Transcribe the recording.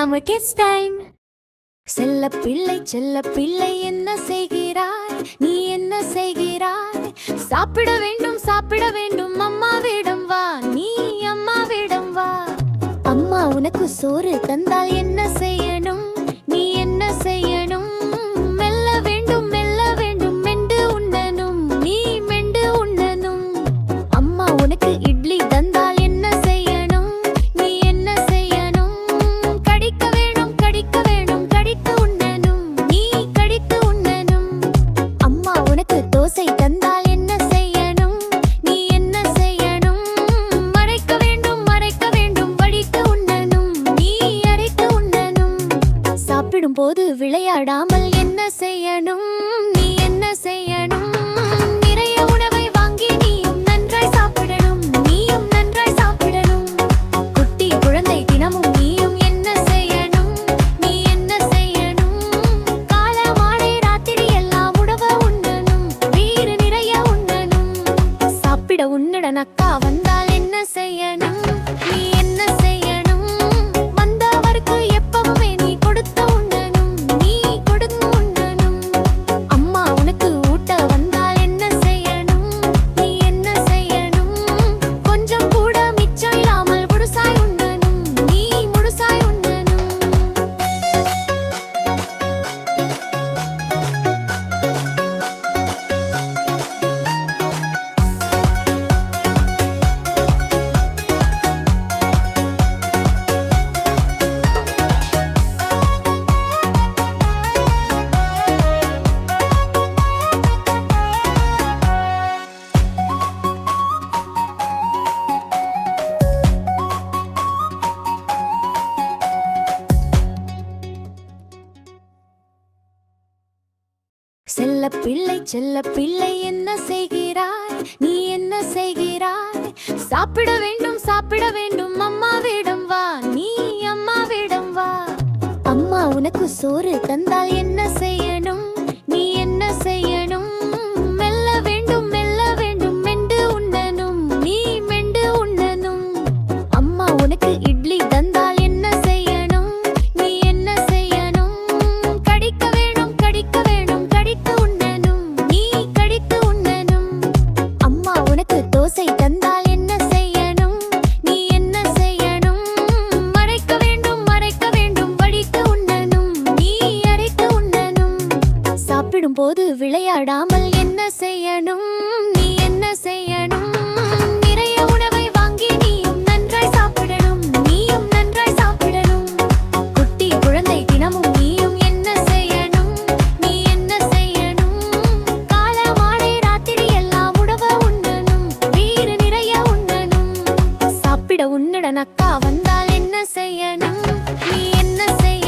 Now it's time. செல்ல பிள்ளை என்ன செய்கிறாய்? நீ என்ன செய்கிறாய்? சாப்பிட வேண்டும் அம்மாவிடம் வா, நீ அம்மாவிடம் வா. அம்மா உனக்கு சோறு தந்தால் என்ன செய்யணும்? நீ என்ன செய்யணும்? மெல்ல வேண்டும் மென்று உண்ணணும், நீ மென்று உண்ணணும். அம்மா உனக்கு இட்லி தந்தால் என்ன செய்யணும்? நீ என்ன செய்யணும்? கடிக்க வேண்டும் கடித்து உண்ணணும், நீ கடித்து உண்ணணும். அம்மா உனக்கு தோசை தந்தால் என்ன செய்யணும்? நீ என்ன செய்யணும்? மறைக்க வேண்டும் வடித்து உண்ணணும், நீ அரைத்து உண்ணணும். சாப்பிடும் போது விளையாடாமல் என்ன செய்யணும்? நீ என்ன செய்யணும்? நிறைய உணவை வாங்கி நீயும் நன்றாய் சாப்பிடணும், நீயும் நன்றாய் சாப்பிடணும். குட்டி குழந்தை தினமும் நீயும் என்ன செய்யணும்? நீ என்ன செய்யணும்? கால மாலை ராத்திரி எல்லாம் உணவு உண்ணணும், வீறு நிறைய உண்ணணும். சாப்பிட உன்னுடன் அக்கா வந்தால் என்ன செய்யணும்? நீ என்ன செய்யணும்? வந்தவருக்கு எப்பவுமே நீ கொடுத்து உண்ணணும், நீ கொடுத்து உண்ணணும். அம்மா உனக்கு ஊட்ட வந்தால் என்ன செய்யணும்? நீ என்ன செய்யணும்? கொஞ்சம் கூட மிச்சம் இல்லாமல் முழுசாய் உண்ணணும், நீ முழுசாய் உண்ணணும். செல்ல பிள்ளை என்ன செய்கிறாய்? நீ என்ன செய்கிறாய்? சாப்பிட வேண்டும் அம்மாவிடம் வா, நீ அம்மாவிடம் வா. அம்மா உனக்கு சோறு தந்தால் என்ன செய்யணும்? நீ என்ன செய்யணும்? மெல்ல வேண்டும் மென்று உண்ணணும், நீ மென்று உண்ணணும். அம்மா உனக்கு இட்லி தந்தால் என்ன செய்யணும்? நீ என்ன செய்யணும்? கடிக்க வேண்டும் கடித்து உண்ணணும், நீ கடித்து உண்ணணும். அம்மா உனக்கு தோசை தந்தால் என்ன செய்யணும்? நீ என்ன செய்யணும்? மறைக்க வேண்டும் வடித்து உண்ணணும், நீ அரைத்து உண்ணணும். சாப்பிடும் போது விளையாடாமல் என்ன செய்யணும்? நீ என்ன செய்யணும்? நிறைய உணவை வாங்கி நீயும் நன்றாய் சாப்பிடணும், நீயும் நன்றாய் சாப்பிடணும். குட்டி குழந்தை தினமும் நீயும் என்ன செய்யணும்? நீ என்ன செய்யணும்? கால மாலை ராத்திரி எல்லாம் உணவு உண்ணணும், வீறு நிறைய உண்ணணும். சாப்பிட உன்னுடன் அக்கா வந்தால் என்ன செய்யணும்? நீ என்ன செய்யணும்?